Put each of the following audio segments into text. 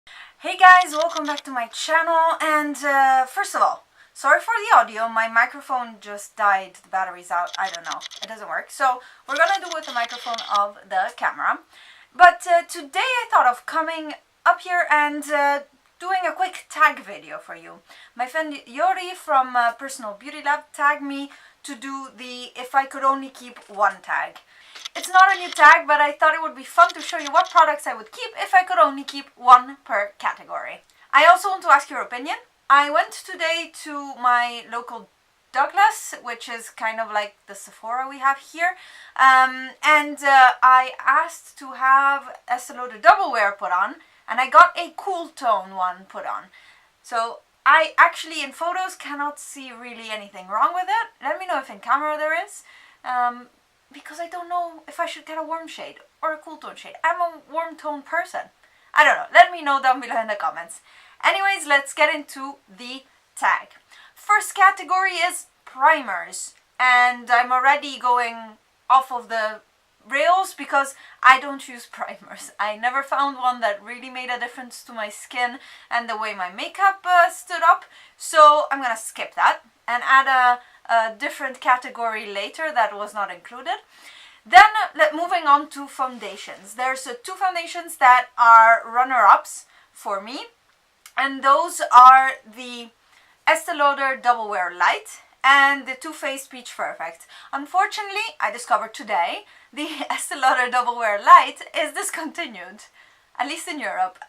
Hey guys, welcome back to my channel, and first of all, sorry for the audio, my microphone just died, the battery's out, I don't know, it doesn't work, so we're gonna do with the microphone of the camera. But today I thought of coming up here and doing a quick tag video for you. My friend Yori from Personal Beauty Lab tagged me to do the if I could only keep one tag. It's not a new tag, but I thought it would be fun to show you what products I would keep if I could only keep one per category. I also want to ask your opinion. I went today to my local Douglas, which is kind of like the Sephora we have here, and I asked to have Estee Lauder Double Wear put on, and I got a cool tone one put on. So I actually in photos cannot see really anything wrong with it. Let me know if in camera there is. Because I don't know if I should get a warm shade or a cool tone shade. I'm a warm tone person. I don't know. Let me know down below in the comments. Anyways, let's get into the tag. First category is primers. And I'm already going off of the rails because I don't use primers. I never found one that really made a difference to my skin and the way my makeup stood up. So I'm gonna skip that and add a different category later that was not included. Then moving on to foundations. There's two foundations that are runner-ups for me, and those are the Estee Lauder Double Wear Light and the Too Faced Peach Perfect. Unfortunately, I discovered today the Estee Lauder Double Wear Light is discontinued, at least in Europe.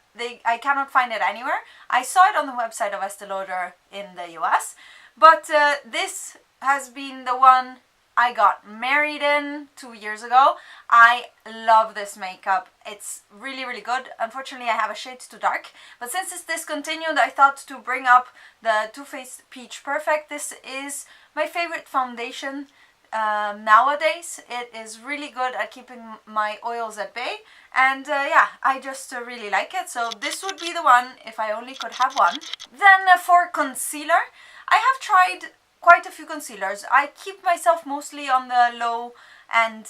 I cannot find it anywhere. I saw it on the website of Estee Lauder in the US, but this has been the one I got married in 2 years ago. I love this makeup. It's really, really good. Unfortunately, I have a shade too dark. But since it's discontinued, I thought to bring up the Too Faced Peach Perfect. This is my favorite foundation nowadays. It is really good at keeping my oils at bay. And yeah, I just really like it. So this would be the one if I only could have one. Then for concealer, I have tried quite a few concealers. I keep myself mostly on the low and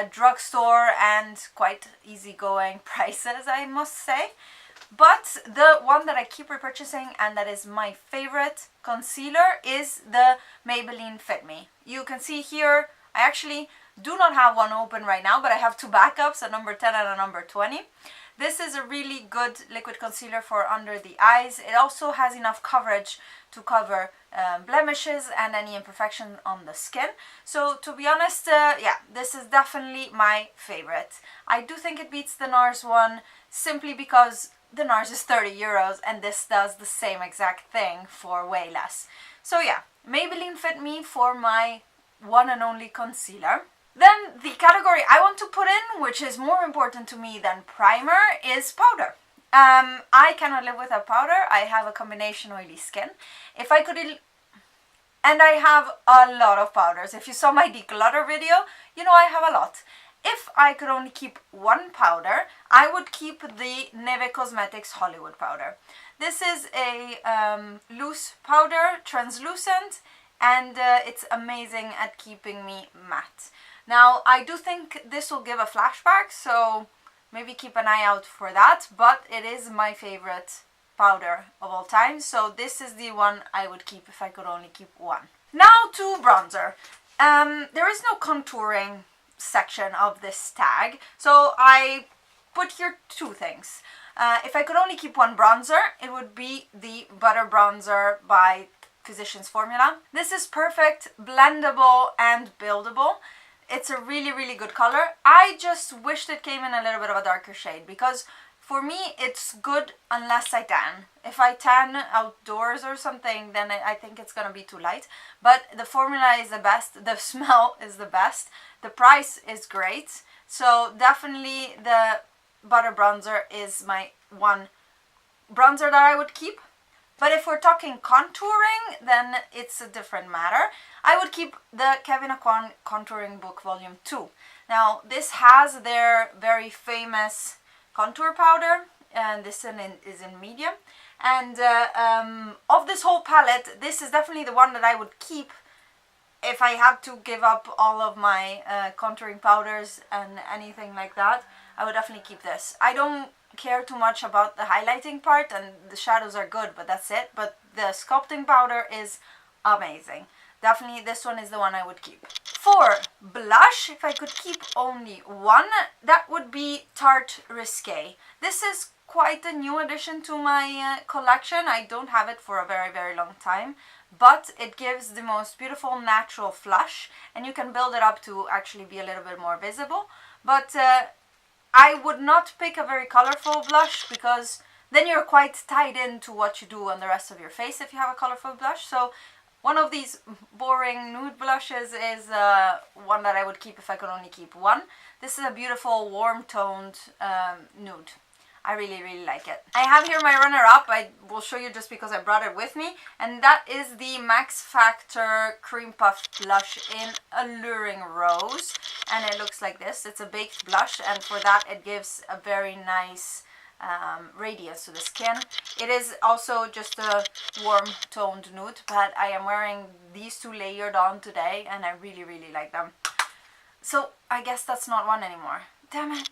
drugstore and quite easygoing prices, I must say. But the one that I keep repurchasing and that is my favorite concealer is the Maybelline Fit Me. You can see here, I actually do not have one open right now, but I have two backups, a number 10 and a number 20. This is a really good liquid concealer for under the eyes. It also has enough coverage to cover blemishes and any imperfection on the skin. So to be honest, yeah, this is definitely my favorite. I do think it beats the NARS one simply because the NARS is 30 euros and this does the same exact thing for way less. So yeah, Maybelline Fit Me for my one and only concealer. Then the category I want to put in, which is more important to me than primer, is powder. I cannot live without powder. I have a combination oily skin. If I could, and I have a lot of powders. If you saw my declutter video, you know I have a lot. If I could only keep one powder, I would keep the Neve Cosmetics Hollywood powder. This is a loose powder, translucent, and it's amazing at keeping me matte. Now, I do think this will give a flashback, so maybe keep an eye out for that, but it is my favorite powder of all time, so this is the one I would keep if I could only keep one. Now to bronzer. There is no contouring section of this tag, so I put here two things. If I could only keep one bronzer, it would be the Butter Bronzer by Physicians Formula. This is perfect, blendable, and buildable. It's a really, really good color. I just wished it came in a little bit of a darker shade because for me it's good unless I tan. If I tan outdoors or something, then I think it's gonna be too light. But the formula is the best, the smell is the best, the price is great. So definitely the Butter Bronzer is my one bronzer that I would keep. But if we're talking contouring, then it's a different matter. I would keep the Kevyn Aucoin Contouring Book Volume 2. Now, this has their very famous contour powder, and this is in medium. And of this whole palette, this is definitely the one that I would keep if I had to give up all of my contouring powders and anything like that. I would definitely keep this. I don't care too much about the highlighting part, and the shadows are good, but that's it. But the sculpting powder is amazing. Definitely this one is the one I would keep. For blush, if I could keep only one, that would be Tarte Risqué. This is quite a new addition to my collection. I don't have it for a very long time, but it gives the most beautiful natural flush, and you can build it up to actually be a little bit more visible. But I would not pick a very colorful blush, because then you're quite tied into what you do on the rest of your face if you have a colorful blush. So one of these boring nude blushes is one that I would keep if I could only keep one. This is a beautiful warm toned nude. I really like it. I have here my runner-up. I will show you just because I brought it with me, and that is the Max Factor Cream Puff Blush in Alluring Rose, and it looks like this. It's a baked blush, and for that it gives a very nice radiance to the skin. It is also just a warm toned nude, but I am wearing these two layered on today, and I really like them. So I guess that's not one anymore. Damn it.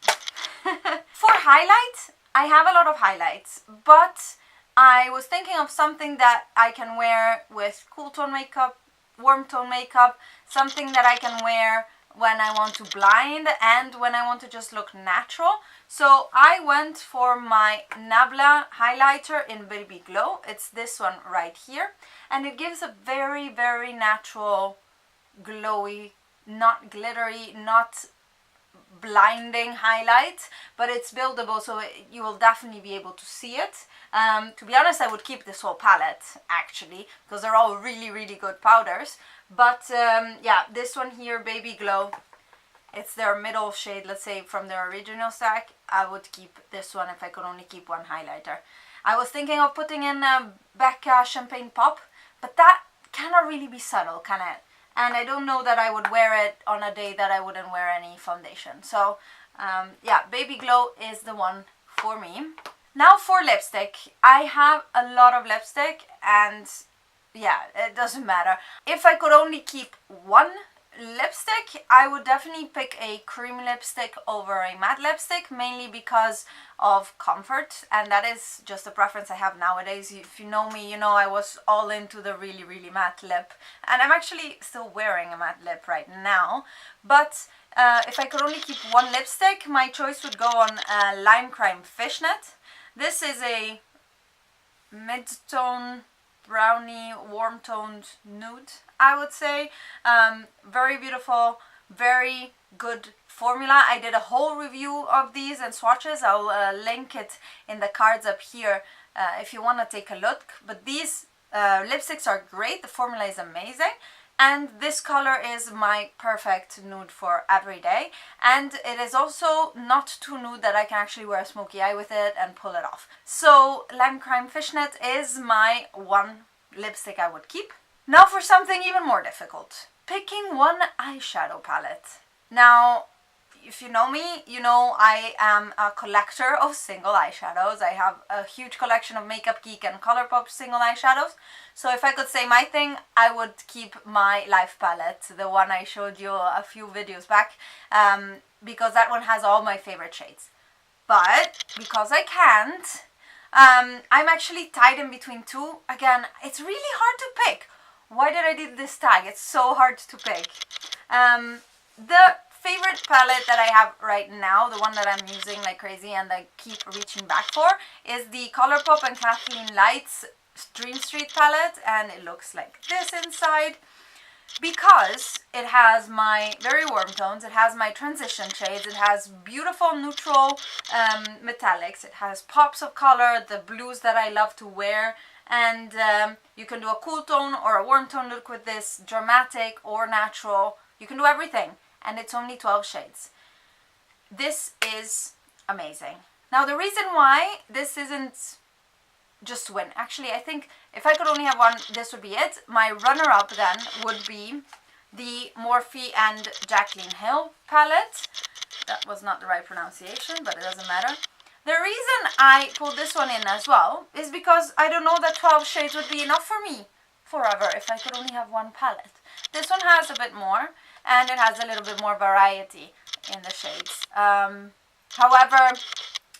For highlight, I have a lot of highlights, but I was thinking of something that I can wear with cool tone makeup, warm tone makeup, something that I can wear when I want to blind and when I want to just look natural. So I went for my Nabla highlighter in Baby Glow. It's this one right here, and it gives a very natural, glowy, not glittery, not blinding highlight, but it's buildable, so you will definitely be able to see it. To be honest, I would keep this whole palette actually, because they're all really good powders. But yeah, this one here, Baby Glow, it's their middle shade, let's say, from their original stack. I would keep this one if I could only keep one highlighter. I was thinking of putting in Becca Champagne Pop, but that cannot really be subtle, can it? And I don't know that I would wear it on a day that I wouldn't wear any foundation. So yeah, Baby Glow is the one for me. Now for lipstick. I have a lot of lipstick, and yeah, it doesn't matter. If I could only keep one lipstick, I would definitely pick a cream lipstick over a matte lipstick, mainly because of comfort, and that is just a preference I have nowadays. If you know me, you know I was all into the really matte lip, and I'm actually still wearing a matte lip right now. But if I could only keep one lipstick, my choice would go on Lime Crime Fishnet. This is a mid-tone brownie, warm-toned nude, I would say. Very beautiful, very good formula. I did a whole review of these and swatches. I'll link it in the cards up here if you want to take a look. But these lipsticks are great. The formula is amazing. And this color is my perfect nude for every day. And it is also not too nude that I can actually wear a smoky eye with it and pull it off. So Lime Crime Fishnet is my one lipstick I would keep. Now for something even more difficult. Picking one eyeshadow palette. Now, if you know me, you know I am a collector of single eyeshadows. I have a huge collection of Makeup Geek and Colourpop single eyeshadows. So if I could say my thing, I would keep my Life palette, the one I showed you a few videos back, because that one has all my favorite shades. But because I can't, I'm actually tied in between two. Again, it's really hard to pick. Why did I do this tag? It's so hard to pick. The favorite palette that I have right now, the one that I'm using like crazy and I keep reaching back for, is the Colourpop and Kathleen Lights Dream Street palette, and it looks like this inside. Because it has my very warm tones, it has my transition shades, it has beautiful neutral metallics, it has pops of color, the blues that I love to wear, and you can do a cool tone or a warm tone look with this, dramatic or natural. You can do everything, and it's only 12 shades. This is amazing. Now the reason why this isn't just to win, actually I think if I could only have one, this would be it. My runner-up then would be the Morphe and Jaclyn Hill palette. That was not the right pronunciation, but it doesn't matter. The reason I pulled this one in as well is because I don't know that 12 shades would be enough for me forever if I could only have one palette. This one has a bit more, and it has a little bit more variety in the shades. However,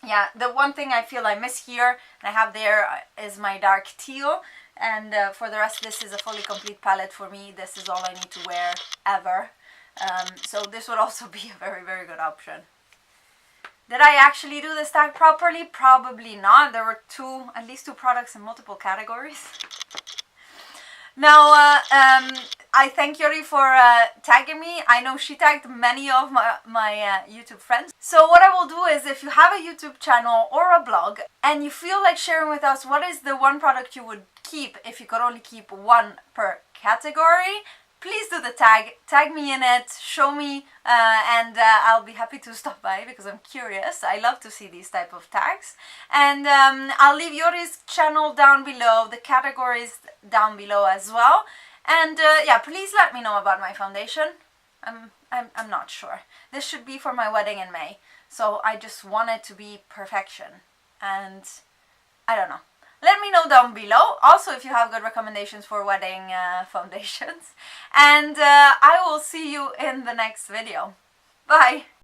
yeah, the one thing I feel I miss here and I have there is my dark teal. And for the rest, this is a fully complete palette for me. This is all I need to wear ever. So this would also be a very, very good option. Did I actually do this tag properly? Probably not. There were at least two products in multiple categories. Now, I thank Yori for tagging me. I know she tagged many of my YouTube friends. So what I will do is, if you have a YouTube channel or a blog and you feel like sharing with us what is the one product you would keep if you could only keep one per category, please do the tag me in it, show me, and I'll be happy to stop by because I'm curious. I love to see these type of tags. And I'll leave Yori's channel down below, the categories down below as well. And yeah, please let me know about my foundation. I'm not sure. This should be for my wedding in May, so I just want it to be perfection. And I don't know. Let me know down below. Also, if you have good recommendations for wedding foundations. And I will see you in the next video. Bye!